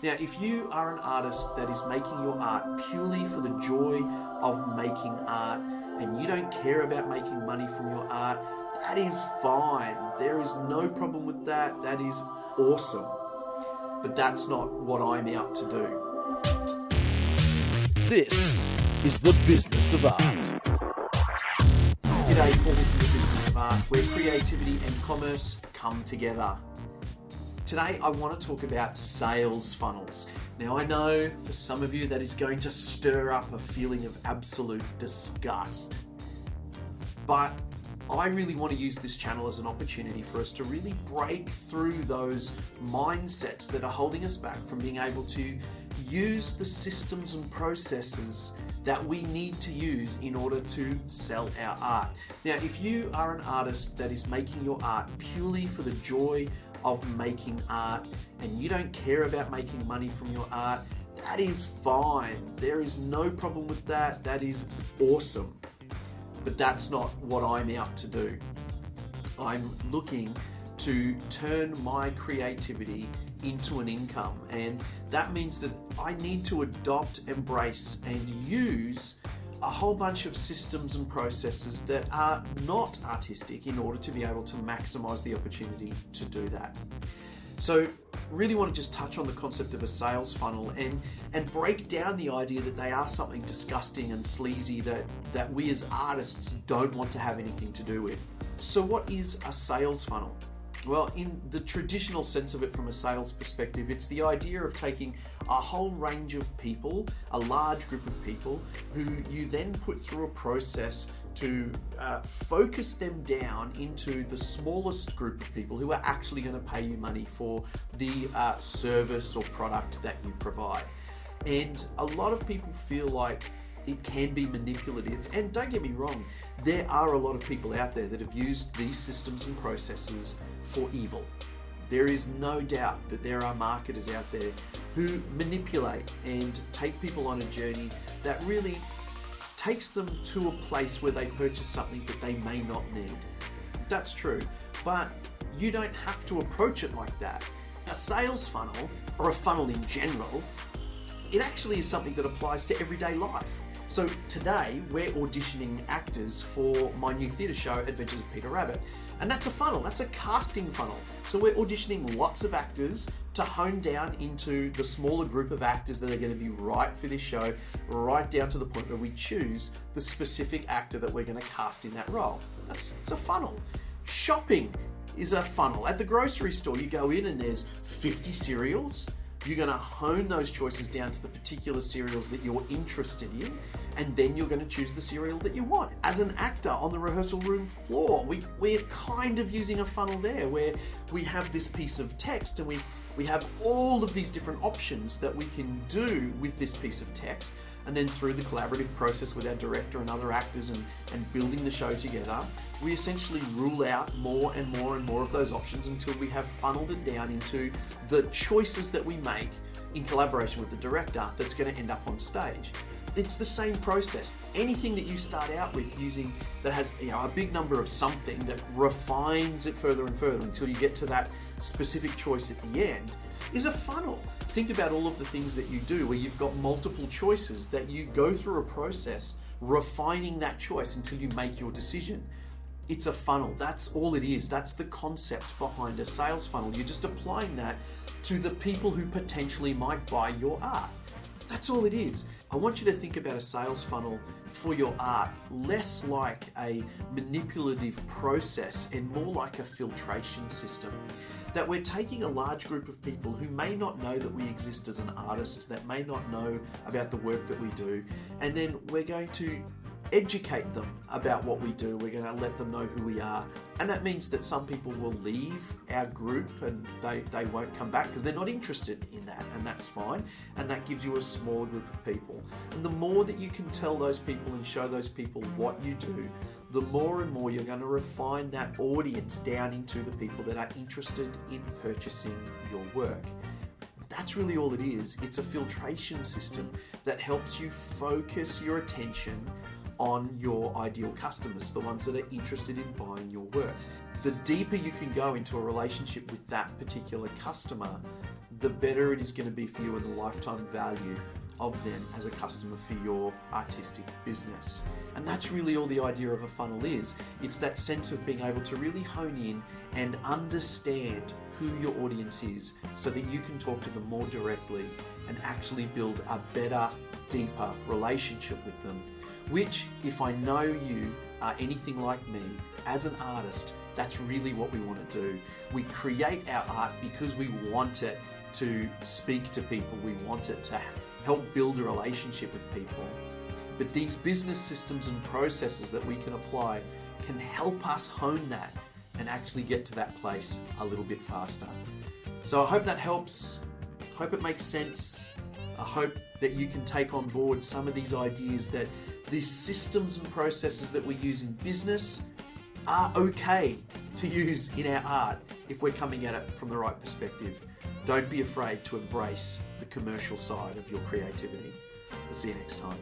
Now, if you are an artist that is making your art purely for the joy of making art and you don't care about making money from your art, that is fine. There is no problem with that. That is awesome. But that's not what I'm out to do. This is the business of art. G'day, Paul from the Business of Art, where creativity and commerce come together. Today I want to talk about sales funnels. Now I know for some of you that is going to stir up a feeling of absolute disgust, but I really want to use this channel as an opportunity for us to really break through those mindsets that are holding us back from being able to use the systems and processes that we need to use in order to sell our art. Now, if you are an artist that is making your art purely for the joy of making art and you don't care about making money from your art, that is fine. There is no problem with that. That is awesome. But that's not what I'm out to do. I'm looking to turn my creativity into an income, and that means that I need to adopt, embrace, and use a whole bunch of systems and processes that are not artistic in order to be able to maximize the opportunity to do that. So really want to just touch on the concept of a sales funnel and break down the idea that they are something disgusting and sleazy that we as artists don't want to have anything to do with. So what is a sales funnel? Well, in the traditional sense of it from a sales perspective, it's the idea of taking a whole range of people, a large group of people, who you then put through a process to focus them down into the smallest group of people who are actually going to pay you money for the service or product that you provide. And a lot of people feel like it can be manipulative, and don't get me wrong, there are a lot of people out there that have used these systems and processes for evil. There is no doubt that there are marketers out there who manipulate and take people on a journey that really takes them to a place where they purchase something that they may not need. That's true, but you don't have to approach it like that. A sales funnel, or a funnel in general, it actually is something that applies to everyday life. So today we're auditioning actors for my new theatre show, Adventures of Peter Rabbit. And that's a funnel, that's a casting funnel. So we're auditioning lots of actors to hone down into the smaller group of actors that are going to be right for this show, right down to the point where we choose the specific actor that we're going to cast in that role. It's a funnel. Shopping is a funnel. At the grocery store, you go in and there's 50 cereals. You're going to hone those choices down to the particular cereals that you're interested in, and then you're going to choose the cereal that you want. As an actor on the rehearsal room floor, we're kind of using a funnel there where we have this piece of text and we have all of these different options that we can do with this piece of text, and then through the collaborative process with our director and other actors and building the show together, we essentially rule out more and more and more of those options until we have funneled it down into the choices that we make in collaboration with the director that's going to end up on stage. It's the same process. Anything that you start out with using that has a big number of something that refines it further and further until you get to that specific choice at the end is a funnel. Think about all of the things that you do where you've got multiple choices that you go through a process refining that choice until you make your decision. It's a funnel. That's all it is. That's the concept behind a sales funnel. You're just applying that to the people who potentially might buy your art. That's all it is. I want you to think about a sales funnel for your art less like a manipulative process and more like a filtration system. That we're taking a large group of people who may not know that we exist as an artist, that may not know about the work that we do, and then we're going to educate them about what we do. We're going to let them know who we are. And that means that some people will leave our group and they won't come back because they're not interested in that, and that's fine. And that gives you a smaller group of people. And the more that you can tell those people and show those people what you do, the more and more you're going to refine that audience down into the people that are interested in purchasing your work. That's really all it is. It's a filtration system that helps you focus your attention on your ideal customers, the ones that are interested in buying your work. The deeper you can go into a relationship with that particular customer, the better it is going to be for you and the lifetime value of them as a customer for your artistic business. And that's really all the idea of a funnel is. It's that sense of being able to really hone in and understand who your audience is so that you can talk to them more directly and actually build a better, deeper relationship with them. Which, if I know you are anything like me, as an artist, that's really what we want to do. We create our art because we want it to speak to people. We want it to help build a relationship with people. But these business systems and processes that we can apply can help us hone that and actually get to that place a little bit faster. So I hope that helps. I hope it makes sense. I hope that you can take on board some of these ideas that these systems and processes that we use in business are okay to use in our art if we're coming at it from the right perspective. Don't be afraid to embrace the commercial side of your creativity. I'll see you next time.